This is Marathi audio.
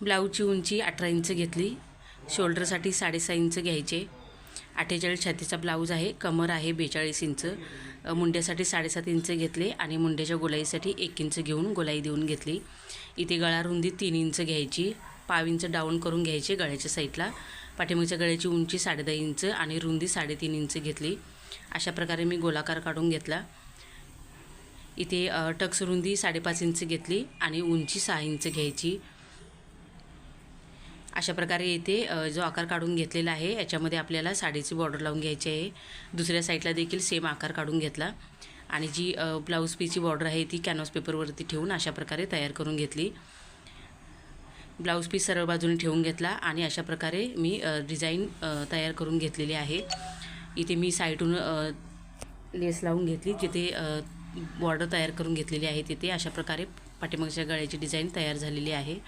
ब्लाऊजची उंची 18 इंच घेतली. शोल्डरसाठी 6.5 इंच घ्यायचे. 48 छातीचा ब्लाऊज आहे. कमर आहे 42 इंच. मुंड्यासाठी 7.5 इंच घेतले आणि मुंड्याच्या गोलाईसाठी 1 इंच घेऊन गोलाई देऊन घेतली. इथे गळा रुंदी 3 इंच घ्यायची. पाव इंच डाऊन करून घ्यायचे गळ्याच्या साईडला. पाठीमागच्या गळ्याची उंची 10.5 इंच आणि रुंदी 3.5 इंच घेतली. अशा प्रकारे मी गोलाकार काढून घेतला. इथे टक्स रुंदी 5.5 इंच घेतली आणि उंची 6 इंच घ्यायची. अशा प्रकारे इथे जो आकार काढून घेतलेला आहे याच्यामध्ये आपल्याला साडीची बॉर्डर लावून घ्यायची आहे. दुसऱ्या साईडला देखील सेम आकार काढून घेतला आणि जी ब्लाऊज पीसची बॉर्डर आहे ती कॅनव्हास पेपरवरती ठेवून अशा प्रकारे तयार करून घेतली. ब्लाऊज पीस सरळ बाजूने ठेवून घेतला आणि अशा प्रकारे मी डिझाईन तयार करून घेतलेली आहे. इथे मी साईडून लेस लावून घेतली. जिथे बॉर्डर तयार करून घेतलेली आहे तिथे अशा प्रकारे पाठीमागच्या गळ्याची डिझाईन तयार झालेली आहे.